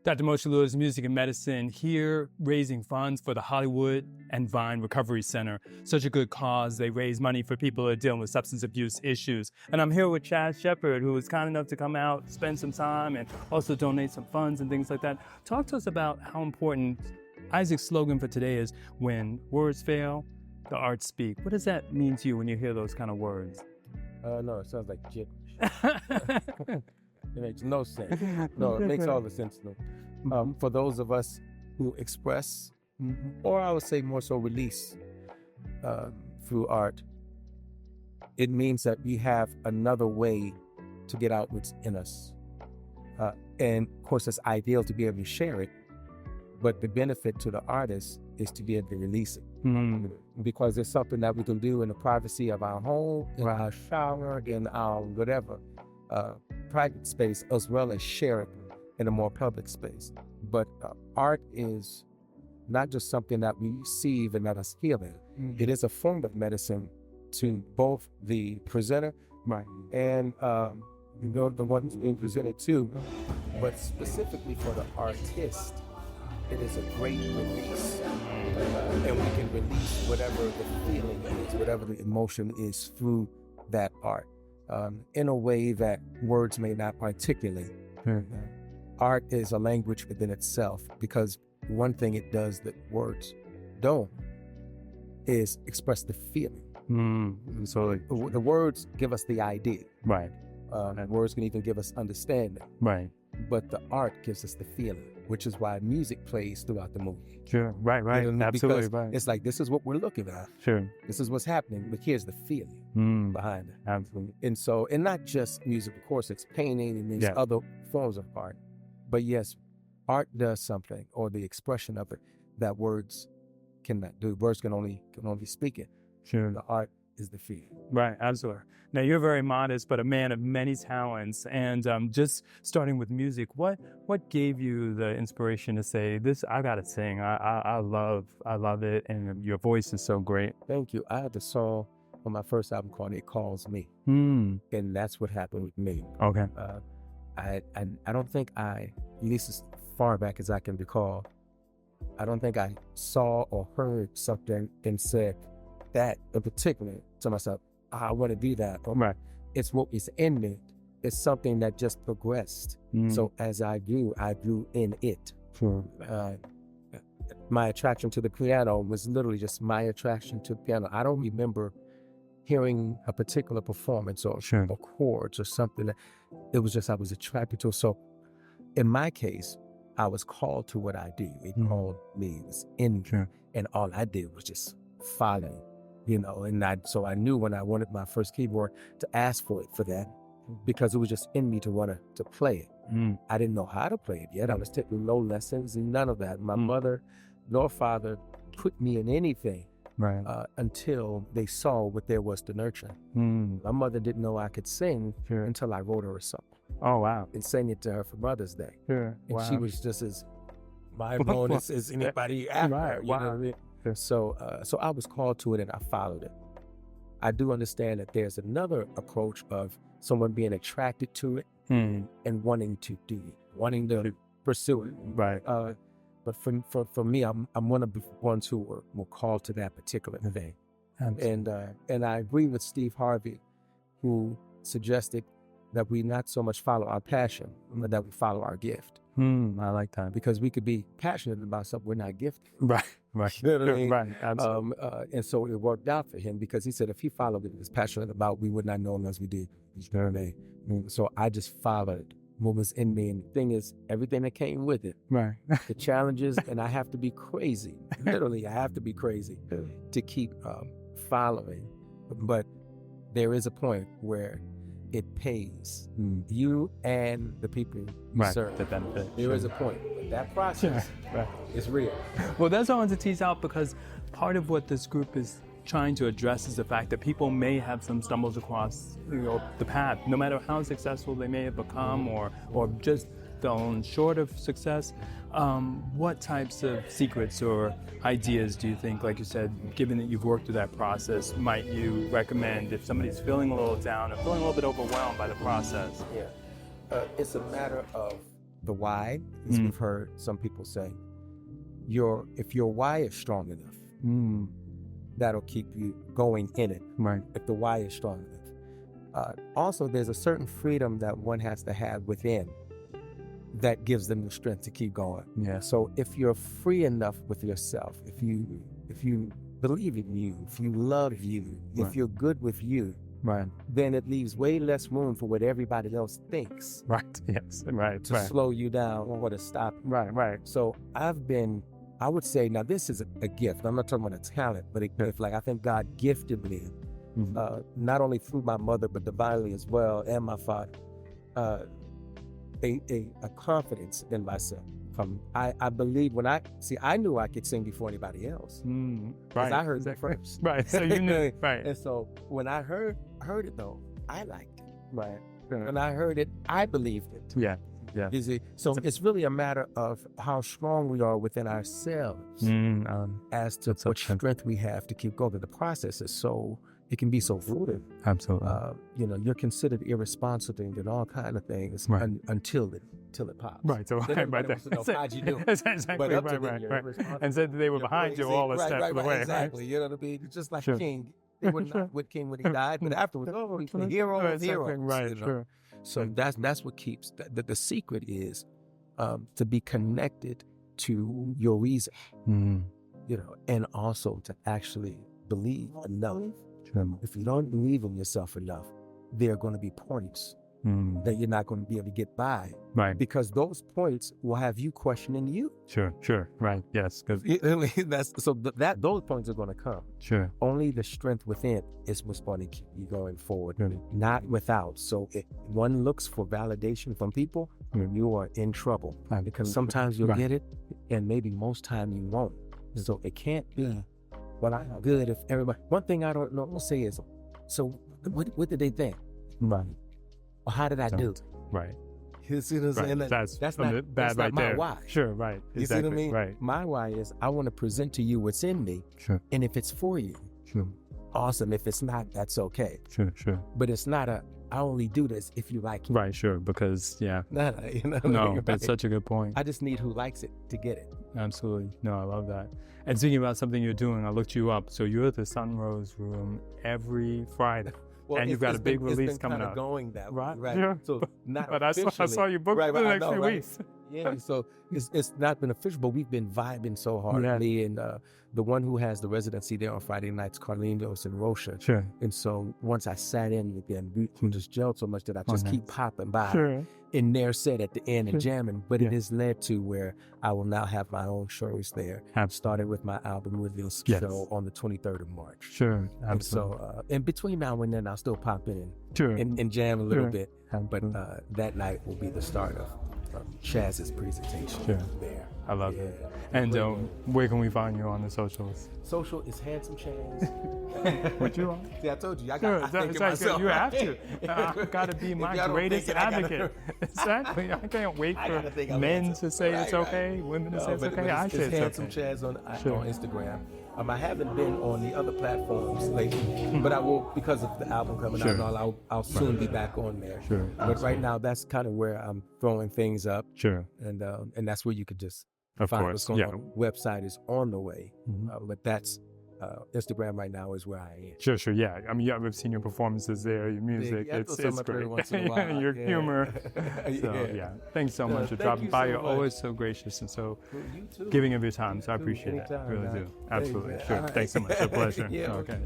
Dr. Moesha Lewis, Music and Medicine, here raising funds for the Hollywood and Vine Recovery Center. Such a good cause. They raise money for people who are dealing with substance abuse issues. And I'm here with Chaz Shepherd, who was kind enough to come out, spend some time, and also donate some funds and things like that. Talk to us about how important Isaac's slogan for today is, when words fail, the arts speak. What does that mean to you when you hear those kind of words? No, it sounds like gibberish. It makes no sense. No, it makes all the sense. No. For those of us who express, or I would say more so release through art, it means that we have another way to get out what's in us. And of course, it's ideal to be able to share it, but the benefit to the artist is to be able to release it. Because there's something that we can do in the privacy of our home, in our shower, in our whatever, private space, as well as share it in a more public space. But art is not just something that we receive and that us healing. It is a form of medicine to both the presenter and the ones being presented to, but specifically for the artist, it is a great release. And we can release whatever the feeling is, whatever the emotion is through that art. In a way that words may not articulate. Art is a language within itself, because one thing it does that words don't is express the feeling. So the words give us the idea. Words can even give us understanding. But the art gives us the feeling, which is why music plays throughout the movie. Absolutely because it's like, this is what we're looking at. This is what's happening, but here's the feeling behind it. Absolutely. And so, and not just music, of course, it's painting and these other forms of art. But yes, art does something, or the expression of it, that words cannot do. Words can only speak it. The art is the feeling. Absolutely. Now, you're very modest, but a man of many talents. And just starting with music, what gave you the inspiration to say, this, I gotta sing. I love it, and your voice is so great. Thank you. I had the song on my first album called It Calls Me. And that's what happened with me. Okay. I don't think at least as far back as I can recall, I don't think I saw or heard something and said that in particular to myself, I want to do that. It's what is in me. It's something that just progressed. So as I grew in it. My attraction to the piano was literally just my attraction to the piano. I don't remember hearing a particular performance or chords or something. It was just, I was attracted to it. So in my case, I was called to what I do. It called me. It was in me. And all I did was just follow. So I knew when I wanted my first keyboard to ask for that, because it was just in me to want to play it. I didn't know how to play it yet. I was taking no lessons and none of that. My mother nor father put me in anything until they saw what there was to nurture. My mother didn't know I could sing until I wrote her a song. Oh, wow. And sang it to her for Mother's Day. And she was just as mind-blown as anybody after her. You know what I mean? So I was called to it and I followed it. I do understand that there's another approach of someone being attracted to it and wanting to do it, wanting to pursue it. But for me, I'm one of the ones who were called to that particular thing. And I agree with Steve Harvey, who suggested that we not so much follow our passion, but that we follow our gift. I like that. Because we could be passionate about something we're not gifted. You know what I mean? Absolutely. And so it worked out for him, because he said if he followed what he was passionate about, we would not know him as we did. So I just followed what was in me. And the thing is, everything that came with it, the challenges, and I have to be crazy. Literally, I have to be crazy to keep following. But there is a point where it pays you and the people you serve. The benefit. There is a point. But that process is real. Well, that's what I wanted to tease out, because part of what this group is trying to address is the fact that people may have some stumbles across the path, no matter how successful they may have become or just fallen short of success. What types of secrets or ideas do you think, like you said, given that you've worked through that process, might you recommend if somebody's feeling a little down or feeling a little bit overwhelmed by the process? It's a matter of the why, as we've heard some people say, if your why is strong enough, that'll keep you going in it. Right. If the why is strong enough. Also, there's a certain freedom that one has to have within that gives them the strength to keep going. Yeah. So if you're free enough with yourself, if you believe in you, if you love you, if you're good with you, Right. then it leaves way less room for what everybody else thinks. Right. Yes. Right. To slow you down or to stop you. Right. So I would say, now this is a gift. I'm not talking about a talent, but a gift. Like I think God gifted me, not only through my mother, but divinely as well, and my father, a confidence in myself. I believe I knew I could sing before anybody else. Because I heard it first. Right. So you knew. Right. And so when I heard it though, I liked it. Right. When I heard it, I believed it. Yeah. Yeah. So it's really a matter of how strong we are within ourselves as to what strength we have to keep going. The process is it can be so fluid. Absolutely. You're considered irresponsible and all kind of things until it pops. Right. So right there. How'd you do? Exactly. But up to Right. then, you're And said that they were behind you all the steps of the way. Exactly. You know what I mean? Just like King. They were not with King when he died, but afterwards, he's the hero of heroes. Right. Sure. So that's what keeps the secret is to be connected to your reason, and also to actually believe enough. If you don't believe in yourself enough, there are going to be points that you're not going to be able to get by. Right. Because those points will have you questioning you. Sure. Right. Yes. Those points are going to come. Sure. Only the strength within is what's going to keep you going forward, not without. So if one looks for validation from people, you are in trouble. Because sometimes you'll get it, and maybe most time you won't. So it can't be, well, I'm good if everybody. One thing I don't know, I'll say is, so what did they think? Right. Or how did I do? Right. You see what I'm saying? That's not my why. Sure, right. You see what I mean? Right. My why is I want to present to you what's in me. Sure. And if it's for you, awesome. If it's not, that's okay. Sure. But it's not I only do this if you like it. Right, sure, because, No, that's such a good point. I just need who likes it to get it. Absolutely. No, I love that. And thinking about something you're doing, I looked you up. So you're at the Sunrose Room every Friday. Well, and you've got a big release coming out. Going that right. Right. Yeah. So not but I saw you booked for the next few weeks. Yeah. So it's not been official, but we've been vibing so hard. Me and the one who has the residency there on Friday nights, Carlitos and Moesha. Sure. And so once I sat in with them, we just gelled so much that I just keep popping by. Sure. In their set at the end and jamming, but it has led to where I will now have my own shows there. Started with my album reveal show on the 23rd of March. Sure, absolutely. And so, in between now and then, I'll still pop in and jam a little bit. But that night will be the start of Chaz's presentation there. I love it. And where can we find you on the socials? Social is Handsome Chaz. What you on? See, I told you, I think of myself. You have to. I've got to be my greatest advocate. Exactly. I can't wait for men to say it's okay, women to say it's okay. I say it's Handsome Chaz on Instagram. I haven't been on the other platforms lately, but I will, because of the album coming out and all, I'll soon be back on there. Sure. But right now, that's kind of where I'm throwing things up. Sure. And that's where you could just of find course. what's going on. Website is on the way, but that's Instagram right now is where I am. Sure, yeah. I mean, I've seen your performances there, your music. It's great. Your humor. So, thanks so much for dropping by. You're always so gracious and so giving of your time. So I appreciate it. I really do. Absolutely. Sure. Thanks so much. It's a pleasure. Okay.